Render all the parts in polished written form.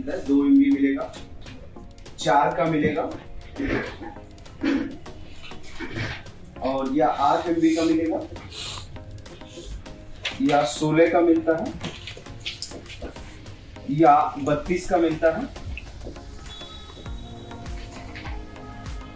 मिलता है, 2 MB मिलेगा, 4 का मिलेगा और या 8 MB का मिलेगा या 16 का मिलता है या 32 का मिलता है।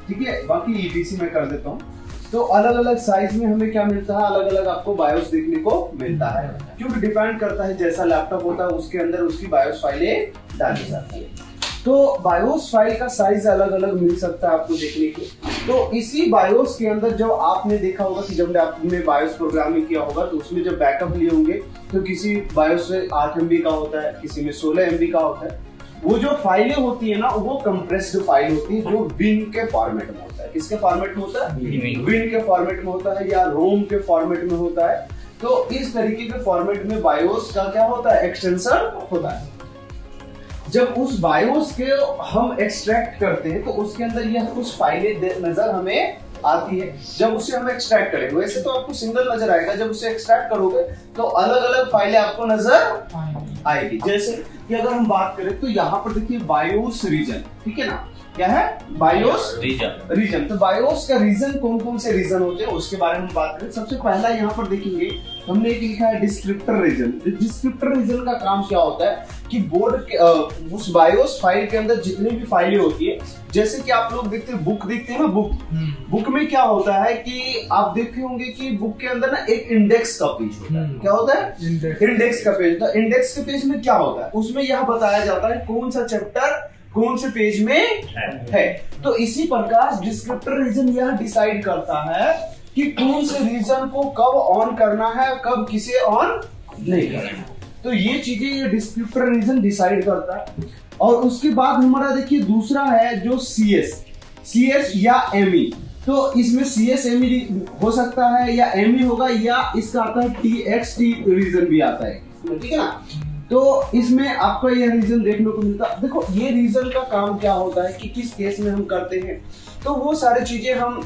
ठीक है, बाकी ETC में कर देता हूँ। तो अलग अलग साइज में हमें क्या मिलता है, अलग अलग आपको बायोस देखने को मिलता है, क्योंकि डिपेंड करता है जैसा लैपटॉप होता है उसके अंदर उसकी बायोस फाइलें डाली जाती है। तो बायोस फाइल का साइज अलग अलग मिल सकता है आपको देखने के। तो इसी बायोस के अंदर जब आपने देखा होगा कि जब आपने बायोस प्रोग्रामिंग किया होगा तो उसमें जब बैकअप लिए होंगे तो किसी बायोस में 8 MB का होता है, किसी में 16 MB का होता है। वो जो फाइलें होती है ना वो कंप्रेस्ड फाइल होती है जो विन के फॉर्मेट में होता है। किसके फॉर्मेट में होता है? विन के फॉर्मेट में होता है या रोम के फॉर्मेट में होता है। तो इस तरीके के फॉर्मेट में बायोस का क्या होता है, एक्सटेंशन होता है। जब उस बायोस के हम एक्सट्रैक्ट करते हैं तो उसके अंदर यह कुछ फाइलें नजर हमें आती है। जब उसे हम एक्सट्रैक्ट करेंगे, वैसे तो आपको सिंगल नजर आएगा, जब उसे एक्सट्रैक्ट करोगे तो अलग अलग फाइलें आपको नजर आएगी। जैसे कि अगर हम बात करें तो यहाँ पर देखिए बायोस रीजन, ठीक है ना, क्या है बायोस रीजन। तो बायोस का रीजन कौन कौन से रीजन होते हैं उसके बारे में बात करें। सबसे पहला यहाँ पर देखेंगे हमने एक लिखा है डिस्क्रिप्टर रीजन। डिस्क्रिप्टर रीजन का काम क्या होता है कि बोर्ड के उस बायोस फाइल के अंदर जितनी भी फाइलें होती है, जैसे कि आप लोग देखते हैं बुक देखते हैं ना, बुक में क्या होता है कि आप देखे होंगे कि बुक के अंदर ना एक इंडेक्स का पेज होता है। क्या होता है? इंडेक्स का पेज। तो इंडेक्स के पेज में क्या होता है, उसमें यह बताया जाता है कौन सा चैप्टर कौन से पेज में है। तो इसी प्रकार डिस्क्रिप्टर रीजन यह डिसाइड करता है कि कौन से रीजन को कब ऑन करना है, कब किसे ऑन नहीं करना है। तो ये चीजें ये डिस्क्रिप्टर रीजन डिसाइड करता है। और उसके बाद हमारा देखिए दूसरा है जो CS या ME। तो इसमें CS ME हो सकता है या ME होगा, या इसका आता है TXT रीजन भी आता है, ठीक है ना। तो इसमें आपको यह रीजन देखने को मिलता है। देखो ये रीजन का काम क्या होता है कि किस केस में हम करते हैं, तो वो सारी चीजें हम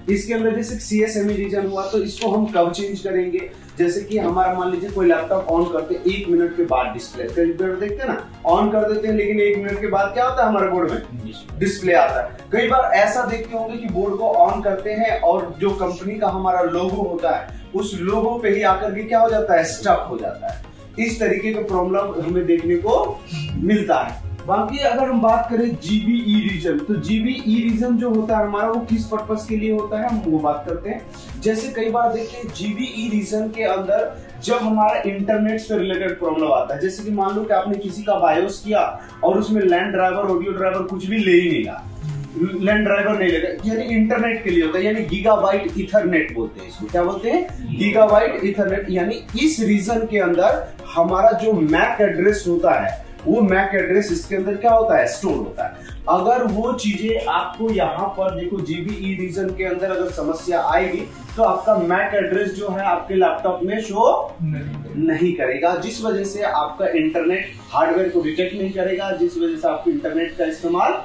इसके अंदर, जैसे CS ME रीजन हुआ तो इसको हम कब चेंज करेंगे। जैसे कि हमारा मान लीजिए कोई लैपटॉप ऑन करते 1 मिनट के बाद डिस्प्ले, कई बार देखते हैं ना ऑन कर देते हैं लेकिन 1 मिनट के बाद क्या होता है हमारे बोर्ड में डिस्प्ले आता है। कई बार ऐसा देखते होंगे कि बोर्ड को ऑन करते हैं और जो कंपनी का हमारा लोगो होता है उस लोगो पे ही आकर के क्या हो जाता है, स्टक हो जाता है। इस तरीके का प्रॉब्लम हमें देखने को मिलता है। बाकी अगर हम बात करें GBE रीजन, तो GBE रीजन जो होता है हमारा वो किस पर्पस के लिए होता है हम वो बात करते हैं। जैसे कई बार देखिए GBE रीजन के अंदर जब हमारा इंटरनेट से रिलेटेड प्रॉब्लम आता है, जैसे कि मान लो कि आपने किसी का बायोस किया और उसमें लैंड ड्राइवर ऑडियो ड्राइवर कुछ भी ले ही नहीं रहा, लैंड ड्राइवर नहीं लगा, यानी इंटरनेट के लिए होता है, यानी गीगाबाइट इथरनेट बोलते हैं इसको। क्या बोलते हैं? Gigabyte Ethernet. यानी इस रीजन के अंदर हमारा जो मैक एड्रेस होता है वो मैक एड्रेस इसके अंदर क्या होता है, स्टोर होता है। अगर वो चीजें आपको यहाँ पर देखो GBE रीजन के अंदर अगर समस्या आएगी तो आपका मैक एड्रेस जो है आपके लैपटॉप में शो नहीं करेगा, जिस वजह से आपका इंटरनेट हार्डवेयर को डिटेक्ट नहीं करेगा, जिस वजह से आप इंटरनेट का इस्तेमाल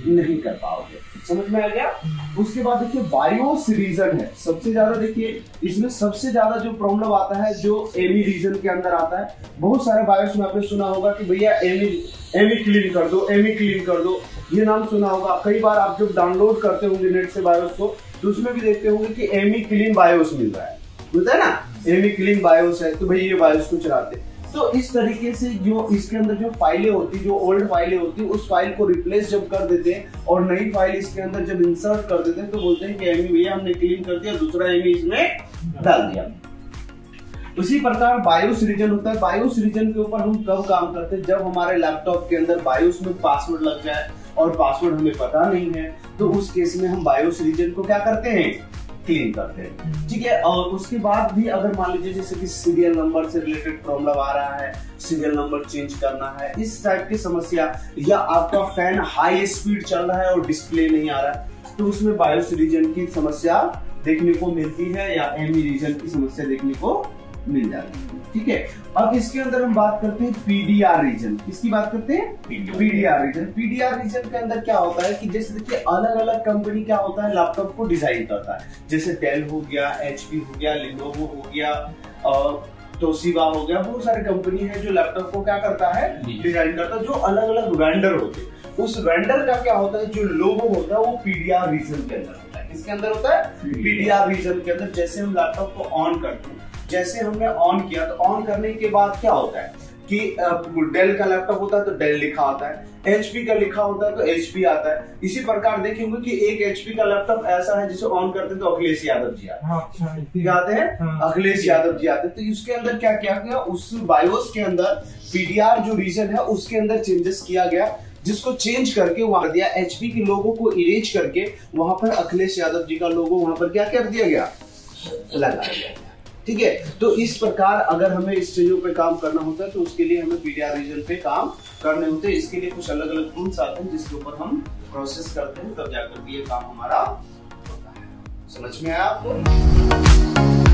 नहीं कर पाओगे। समझ में आ गया? उसके बाद देखिए बायोस रीजन है सबसे ज्यादा। देखिए इसमें सबसे ज्यादा जो प्रॉब्लम आता है जो ME रीजन के अंदर आता है। बहुत सारे बायोस में आपने सुना होगा कि भैया ME क्लीन कर दो, ME क्लीन कर दो, ये नाम सुना होगा। कई बार आप जब डाउनलोड करते होंगे नेट से बायोस को तो उसमें भी देखते होंगे कि ME क्लीन बायोस मिल रहा है, बोलता है ना ME क्लीन बायोस है, तो भाई ये बायोस को चलाते। तो इस तरीके से जो इसके अंदर जो फाइलें होती, जो ओल्ड फाइलें होती, उस फाइल को रिप्लेस जब कर देते हैं और नई फाइल इसके अंदर जब इंसर्ट कर देते हैं तो बोलते हैं कि ME भैया हमने क्लीन कर दिया, दूसरा ME इसमें डाल दिया। उसी प्रकार बायोस रीजन होता है। बायोस रीजन के ऊपर हम कब काम करते हैं, जब हमारे लैपटॉप के अंदर बायोस में पासवर्ड लग जाए और पासवर्ड हमें पता नहीं है, तो उस केस में हम बायोस रीजन को क्या करते हैं, क्लीन करते हैं, ठीक है। और उसके बाद भी अगर मान लीजिए जैसे कि सीरियल नंबर से रिलेटेड प्रॉब्लम आ रहा है, सीरियल नंबर चेंज करना है, इस टाइप की समस्या, या आपका फैन हाई स्पीड चल रहा है और डिस्प्ले नहीं आ रहा है, तो उसमें बायोस रीजन की समस्या देखने को मिलती है या ME रीजन की समस्या देखने को मिल जाती है, ठीक है। अब इसके अंदर हम बात करते हैं PDR रीजन। किसकी बात करते हैं? PDR reason. PDR रीजन के अंदर क्या होता है कि जैसे देखिए अलग अलग कंपनी क्या होता है लैपटॉप को डिजाइन करता है, जैसे डेल हो गया, HP हो गया, लेनोवो हो गया, तोशिबा हो गया, बहुत सारी कंपनी है जो लैपटॉप को क्या करता है, डिजाइन करता है। जो अलग अलग वेंडर होते हैं, उस वेंडर का क्या होता है, जो लोगो होता है वो पीडीआर रीजन के अंदर होता है। किसके अंदर होता है, पीडीआर रीजन के अंदर। जैसे हम लैपटॉप को ऑन करते हैं, जैसे हमने ऑन किया तो ऑन करने के बाद क्या होता है कि डेल का लैपटॉप होता है तो डेल लिखा आता है, एचपी का लिखा होता है तो एचपी आता है। इसी प्रकार देखेंगे कि एक एचपी का लैपटॉप ऐसा है जिसे ऑन करते हैं तो अखिलेश यादव जी आते हैं, अखिलेश यादव जी आते हैं। तो इसके अंदर क्या किया गया, उस बायोस के अंदर पीडीआर जो रीजन है उसके अंदर चेंजेस किया गया, जिसको चेंज करके वहां दिया, एचपी के लोगो को इरेज करके वहां पर अखिलेश यादव जी का लोगो वहां पर क्या कर दिया गया, लगा दिया। ठीक है, तो इस प्रकार अगर हमें इस चीजों पे काम करना होता है तो उसके लिए हमें पीडीआर रीजन पे काम करने होते हैं। इसके लिए कुछ अलग अलग टूल्स आते हैं जिसके ऊपर हम प्रोसेस करते हैं, तब जाकर ये काम हमारा होता है। समझ में आया आपको?